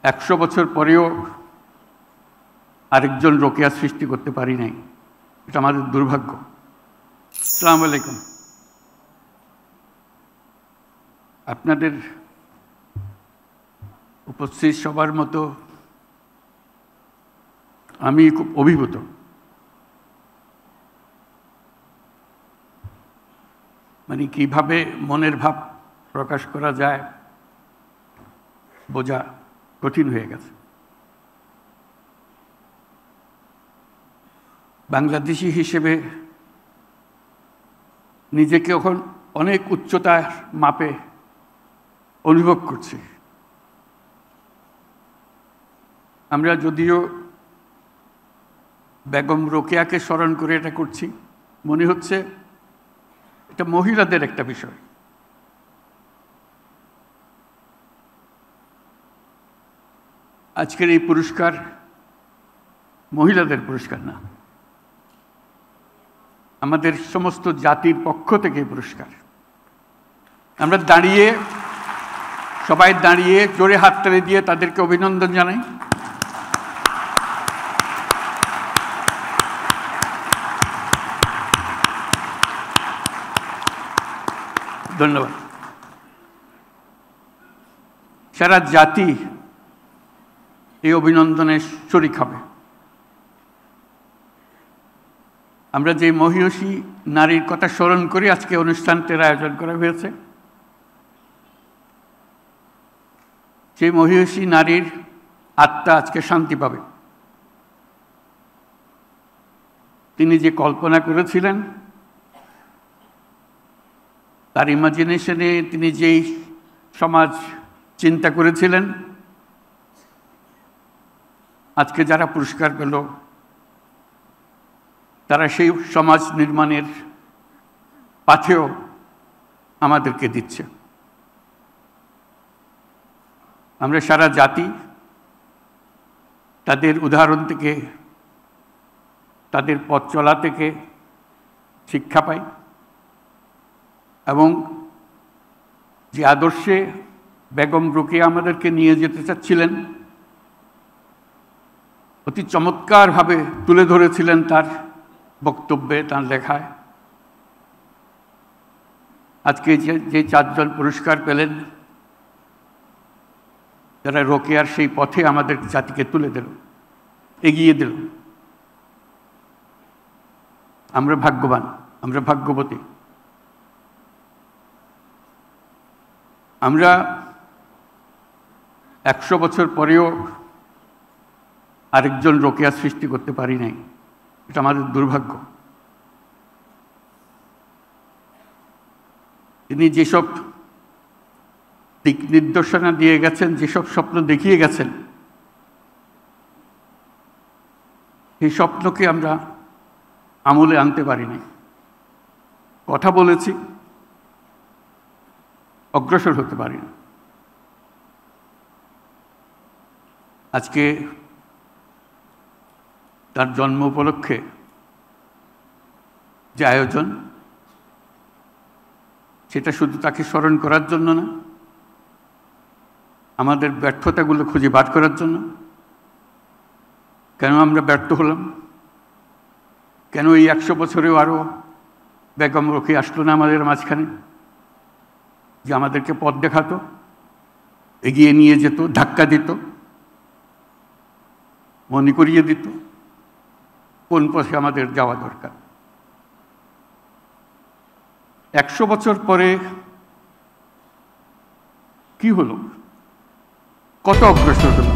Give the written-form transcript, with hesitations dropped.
100 বছর পরেও আরেকজন রোকেয়া সৃষ্টি করতে পারি নাই। এটা আমাদের দুর্ভাগ্য। আসসালামু আলাইকুম। আপনাদের উপস্থিত সবার মতো আমি খুব অভিভূত। মানে কিভাবে মনের ভাব প্রকাশ করা যায় বোঝা কঠিন হয়ে গেছে। বাংলাদেশি হিসেবে নিজেকে এখন অনেক উচ্চতার মাপে অনুভব করছি। আমরা যদিও বেগম রোকেয়াকে স্মরণ করে এটা করছি, মনে হচ্ছে এটা মহিলাদের একটা বিষয়। আজকের এই পুরস্কার মহিলাদের পুরস্কার না, আমাদের সমস্ত জাতির পক্ষ থেকে এই পুরস্কার। আমরা সবাই দাঁড়িয়ে জোরে হাততালি দিয়ে তাদেরকে অভিনন্দন জানাই। ধন্যবাদ। সারা জাতি এই অভিনন্দনে শরিক হবে। আমরা যে মহিয়সী নারীর কথা স্মরণ করি আজকে অনুষ্ঠানটির আয়োজন করা হয়েছে, সেই মহিয়সী নারীর আত্মা আজকে শান্তি পাবে। তিনি যে কল্পনা করেছিলেন, তার ইমাজিনেশনে তিনি যেই সমাজ চিন্তা করেছিলেন, আজকে যারা পুরস্কার পেল তারা সেই সমাজ নির্মাণের পাথেও আমাদেরকে দিচ্ছে। আমরা সারা জাতি তাদের উদাহরণ থেকে, তাদের পথ চলা থেকে শিক্ষা পাই এবং যে আদর্শে বেগম রোকেয়া আমাদেরকে নিয়ে যেতে চাচ্ছিলেন, অতি চমৎকারভাবে তুলে ধরেছিলেন তার বক্তব্যে, তার লেখায়। আজকে যে 4 জন পুরস্কার পেলেন, যারা রোকেয়ার সেই পথে আমাদের জাতিকে তুলে দিল, এগিয়ে দিল। আমরা ভাগ্যবান, আমরা ভাগ্যবতী। আমরা 100 বছর পরেও আরেকজন রোকেয়া সৃষ্টি করতে পারি নাই। এটা আমাদের দুর্ভাগ্য। তিনি যেসব দিক নির্দেশনা দিয়ে গেছেন, যেসব স্বপ্ন দেখিয়ে গেছেন, সেই স্বপ্নকে আমরা আমলে আনতে পারি নাই। কথা বলেছি, অগ্রসর হতে পারি না। আজকে তার জন্ম উপলক্ষে যে আয়োজন, সেটা শুধু তাকে স্মরণ করার জন্য না, আমাদের ব্যর্থতাগুলো খুঁজে বার করার জন্য। কেন আমরা ব্যর্থ হলাম? কেন এই 100 বছরেও আরও বেগম রোকেয়া আসলো না আমাদের মাঝখানে, যে আমাদেরকে পথ দেখাতো, এগিয়ে নিয়ে যেত, ধাক্কা দিত, মনে করিয়ে দিত কোন পথে আমাদের যাওয়া দরকার। 100 বছর পরে কি হলো? কত অগ্রসর হলো?